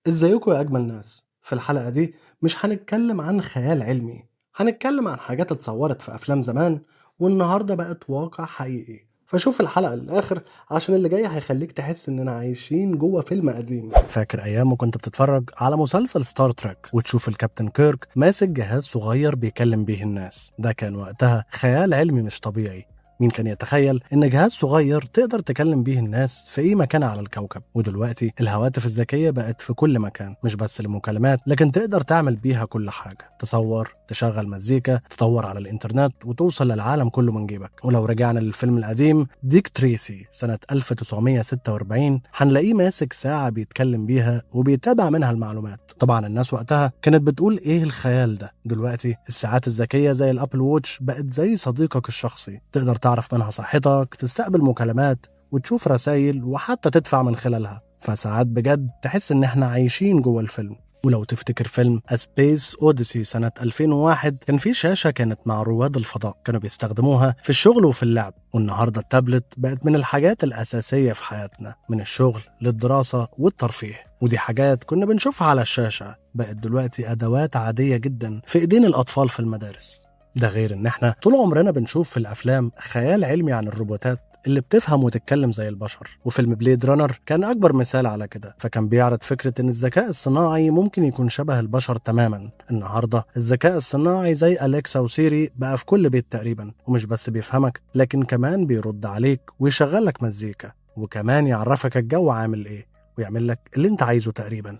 ازيكم يا اجمل ناس. في الحلقة دي مش هنتكلم عن خيال علمي، هنتكلم عن حاجات اتصورت في افلام زمان والنهاردة بقت واقع حقيقي. فشوف الحلقة للآخر عشان اللي جاي هيخليك تحس إننا عايشين جوه فيلم قديم. فاكر أيام ما كنت بتتفرج على مسلسل ستار تريك وتشوف الكابتن كيرك ماسك جهاز صغير بيكلم بيه الناس؟ ده كان وقتها خيال علمي مش طبيعي. مين كان يتخيل إن جهاز صغير تقدر تكلم بيه الناس في أي مكان على الكوكب؟ ودلوقتي الهواتف الذكية بقت في كل مكان، مش بس للمكالمات لكن تقدر تعمل بيها كل حاجة، تصور، تشغل مزيكا، تدور على الإنترنت وتوصل للعالم كله من جيبك. ولو رجعنا للفيلم القديم ديك تريسي سنة 1946 هنلاقيه ماسك ساعة بيتكلم بيها وبيتابع منها المعلومات. طبعا الناس وقتها كانت بتقول إيه الخيال ده؟ دلوقتي الساعات الذكية زي الأبل ووتش بقت زي صديقك الشخصي، تقدر تعرف منها صحتك، تستقبل مكالمات وتشوف رسائل وحتى تدفع من خلالها. فساعات بجد تحس إن احنا عايشين جوه الفيلم. ولو تفتكر فيلم A Space Odyssey سنة 2001 كان في شاشة كانت مع رواد الفضاء كانوا بيستخدموها في الشغل وفي اللعب، والنهاردة التابلت بقت من الحاجات الأساسية في حياتنا، من الشغل للدراسة والترفيه. ودي حاجات كنا بنشوفها على الشاشة بقت دلوقتي أدوات عادية جدا في إيدين الأطفال في المدارس. ده غير إن احنا طول عمرنا بنشوف في الأفلام خيال علمي عن الروبوتات اللي بتفهم وتتكلم زي البشر، وفيلم بليد رانر كان أكبر مثال على كده. فكان بيعرض فكرة إن الذكاء الصناعي ممكن يكون شبه البشر تماما. النهاردة الذكاء الصناعي زي أليكسا وسيري بقى في كل بيت تقريبا، ومش بس بيفهمك لكن كمان بيرد عليك ويشغلك مزيكا، وكمان يعرفك الجو عامل إيه ويعمل لك اللي أنت عايزه تقريبا.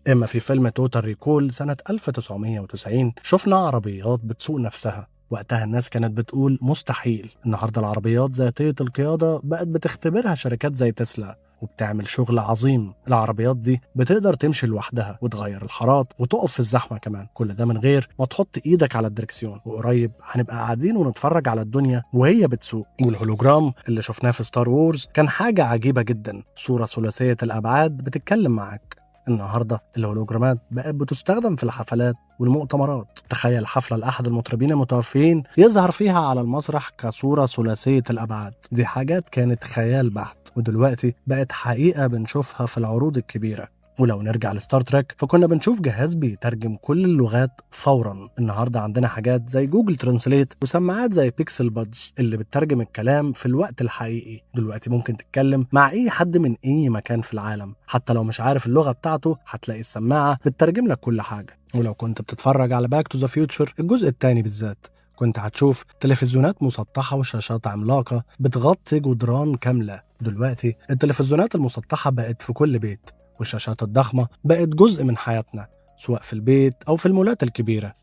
إما في فيلم توتال ريكول سنة 1990 شفنا عربيات بتسوق نفسها. وقتها الناس كانت بتقول مستحيل. النهاردة العربيات ذاتية القيادة بقت بتختبرها شركات زي تسلا وبتعمل شغل عظيم. العربيات دي بتقدر تمشي لوحدها وتغير الحارات وتقف في الزحمة كمان، كل ده من غير ما تحط ايدك على الدركسيون. وقريب هنبقى قاعدين ونتفرج على الدنيا وهي بتسوق. والهولوجرام اللي شفناه في ستار وورز كان حاجة عجيبة جدا، صورة ثلاثية الأبعاد بتتكلم معاك. النهارده الهولوجرامات بقت بتستخدم في الحفلات والمؤتمرات. تخيل حفلة لأحد المطربين المتوفيين يظهر فيها على المسرح كصورة ثلاثية الأبعاد. دي حاجات كانت خيال بحت ودلوقتي بقت حقيقة بنشوفها في العروض الكبيرة. ولو نرجع لستار تريك فكنا بنشوف جهاز بيترجم كل اللغات فورا. النهارده عندنا حاجات زي جوجل ترانسليت وسماعات زي بيكسل بادز اللي بتترجم الكلام في الوقت الحقيقي. دلوقتي ممكن تتكلم مع اي حد من اي مكان في العالم، حتى لو مش عارف اللغة بتاعته هتلاقي السماعة بتترجم لك كل حاجة. ولو كنت بتتفرج على باك تو ذا فيوتشر الجزء الثاني بالذات كنت هتشوف تلفزيونات مسطحة وشاشات عملاقة بتغطي جدران كاملة. دلوقتي التلفزيونات المسطحة بقت في كل بيت، والشاشات الضخمة بقت جزء من حياتنا سواء في البيت أو في المولات الكبيرة.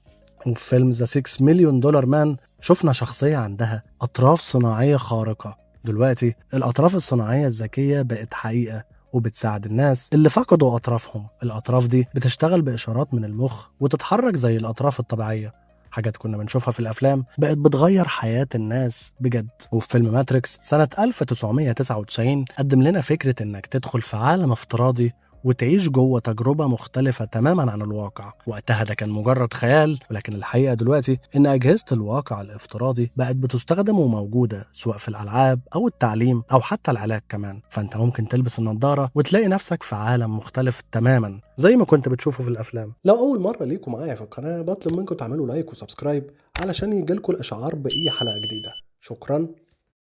وفي فيلم ذا 6 مليون دولار مان شفنا شخصية عندها أطراف صناعية خارقة. دلوقتي الأطراف الصناعية الذكية بقت حقيقة وبتساعد الناس اللي فقدوا أطرافهم. الأطراف دي بتشتغل بإشارات من المخ وتتحرك زي الأطراف الطبيعية. حاجات كنا بنشوفها في الأفلام بقت بتغير حياة الناس بجد. وفي فيلم ماتريكس سنة 1999 قدم لنا فكرة إنك تدخل في عالم افتراضي وتعيش جوه تجربة مختلفة تماما عن الواقع. وقتها ده كان مجرد خيال، ولكن الحقيقة دلوقتي إن أجهزة الواقع الافتراضي بقت بتستخدم وموجودة سواء في الألعاب أو التعليم أو حتى العلاج كمان. فأنت ممكن تلبس النضارة وتلاقي نفسك في عالم مختلف تماما زي ما كنت بتشوفه في الأفلام. لو أول مرة ليكم معايا في القناة بطلب منكم تعملوا لايك وسبسكرايب علشان يجيلكوا الإشعار بأي حلقة جديدة. شكرا.